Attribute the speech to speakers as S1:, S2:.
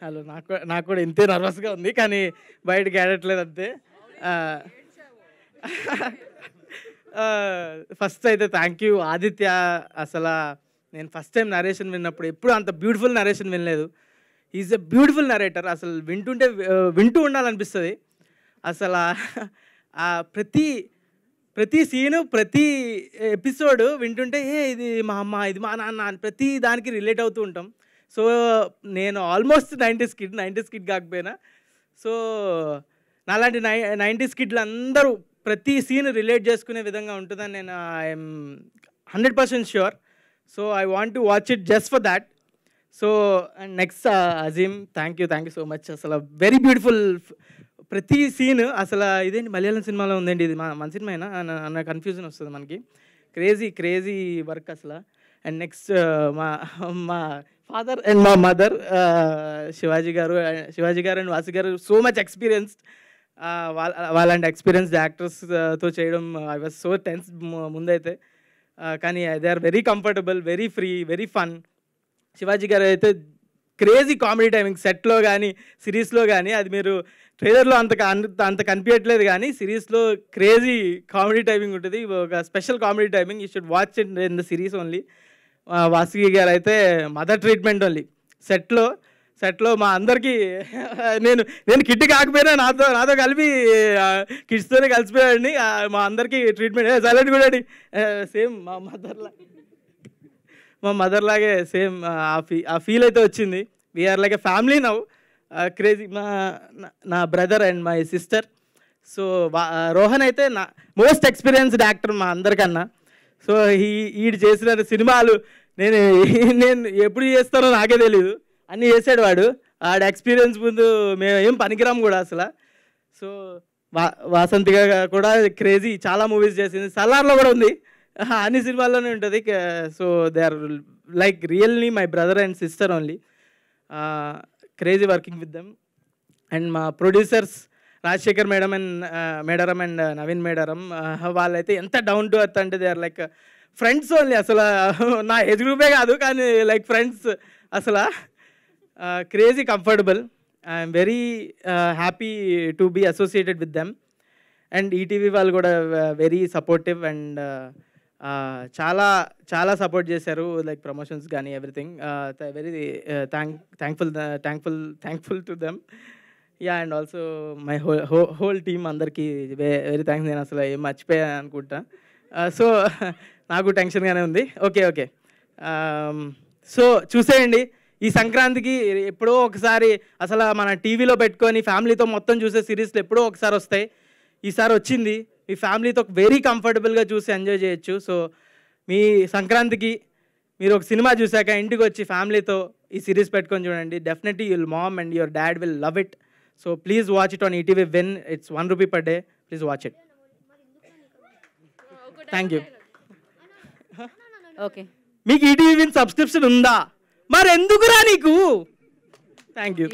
S1: Hello, నాకు కూడా ఇంతే నర్వస్గా ఉంది, కానీ బయటకి ఆడట్లేదు అంతే. ఫస్ట్ అయితే థ్యాంక్ యూ ఆదిత్య. అసలు నేను ఫస్ట్ టైం నరేషన్ విన్నప్పుడు ఎప్పుడు అంత బ్యూటిఫుల్ నరేషన్ వినలేదు. Is a beautiful narrator. అసలు వింటుంటే వింటూ ఉండాలనిపిస్తుంది. అసలు ప్రతి సీను, ప్రతి ఎపిసోడ్ వింటుంటే ఇది మా అమ్మ, ఇది మా నాన్న అని ప్రతి దానికి రిలేట్ అవుతూ ఉంటాం. సో నేను ఆల్మోస్ట్ 90s కిడ్ కాకపోయినా, సో నాలాంటి 90s కిడ్లు అందరూ ప్రతి సీన్ రిలేట్ చేసుకునే విధంగా ఉంటుందని నేను I'm 100% sure. So I want to watch it just for that. So and next Azeem, thank you so much. అసలు వెరీ బ్యూటిఫుల్ ప్రతి సీన్. అసలు ఇదేంటి మలయాళం సినిమాలో ఉందండి, ఇది మన సినిమా అయినా అన్న కన్ఫ్యూజన్ వస్తుంది మనకి. క్రేజీ వర్క్ అసలు. అండ్ నెక్స్ట్ మా ఫాదర్ అండ్ మా మదర్ శివాజీ గారు అండ్ వాసు గారు, సో మచ్ ఎక్స్పీరియన్స్డ్. వాళ్ళంటి ఎక్స్పీరియన్స్డ్ యాక్టర్స్తో చేయడం ఐ వాజ్ సో టెన్స్ ముందైతే, కానీ they are very comfortable, very free, very fun. Shivaji గారు అయితే క్రేజీ కామెడీ టైమింగ్ సెట్లో కానీ సిరీస్లో కానీ, అది మీరు ట్రైలర్లో అంత కనిపించట్లేదు కానీ సిరీస్లో క్రేజీ కామెడీ టైమింగ్ ఉంటుంది. ఒక special comedy timing, you should watch it in the series only. Vasuki గారు అయితే మదర్ ట్రీట్మెంట్ ఓన్లీ. సెట్లో మా అందరికీ నేను కిడ్ కాకపోయినా నాతో కలిపి కిడ్స్తోనే కలిసిపోయాడిని. మా అందరికీ ట్రీట్మెంట్ సైలెంట్ కూడా సేమ్ మా మదర్ లాగే సేమ్ ఆ ఫీల్ అయితే వచ్చింది. We're like a family now. Crazy. నా brother and my sister. So Rohan అయితే నా మోస్ట్ ఎక్స్పీరియన్స్డ్ యాక్టర్ మా అందరికన్నా. సో ఈడు చేసిన సినిమాలు నేను ఎప్పుడు చేస్తానో నాకే తెలీదు, అన్నీ చేసాడు వాడు. ఆడ ఎక్స్పీరియన్స్ ముందు మేము ఏం పనికిరాము కూడా అసలు. సో వాసంతిగా కూడా క్రేజీ, చాలా మూవీస్ చేసింది. సలార్లో కూడా ఉంది, అన్ని సినిమాల్లోనే ఉంటుంది. So they are like really my brother and sister only. Crazy working with them. And మా ప్రొడ్యూసర్స్ రాజశేఖర్ మేడారం అండ్ నవీన్ మేడారం, వాళ్ళైతే ఎంత డౌన్ టు ఎర్త్ అంటే they are like friends only. అసలు నా ఏజ్ గ్రూపే కాదు, కానీ లైక్ ఫ్రెండ్స్. అసలు crazy comfortable. I'm very happy to be associated with them. And ETV వాళ్ళు కూడా వెరీ సపోర్టివ్ అండ్ చాలా సపోర్ట్ చేశారు, లైక్ ప్రమోషన్స్ కానీ everything. Very thankful to them. Yeah, and also my whole team అందరికీ very thanks. నేను అసలు ఏం మర్చిపోయాను అనుకుంటా. సో నాకు టెన్షన్గానే ఉంది. ఓకే. సో చూసేయండి ఈ సంక్రాంతికి. ఎప్పుడో ఒకసారి అసలు మన టీవీలో పెట్టుకొని ఫ్యామిలీతో మొత్తం చూసే సిరీస్లు ఎప్పుడో ఒకసారి వస్తాయి. ఈసారి వచ్చింది, మీ ఫ్యామిలీతో వెరీ కంఫర్టబుల్గా చూసి ఎంజాయ్ చేయొచ్చు. సో మీ సంక్రాంతికి మీరు ఒక సినిమా చూసాక ఇంటికి వచ్చి ఫ్యామిలీతో ఈ సిరీస్ పెట్టుకొని చూడండి. Definitely your mom and your dad will love it. So please watch it on ETV when it's ₹1 per day. Please watch it. Thank you.
S2: Okay,
S1: మీకు ఈటీవీ విన్ సబ్స్క్రిప్షన్ ఉందా? మరి ఎందుకురా నీకు? Thank you.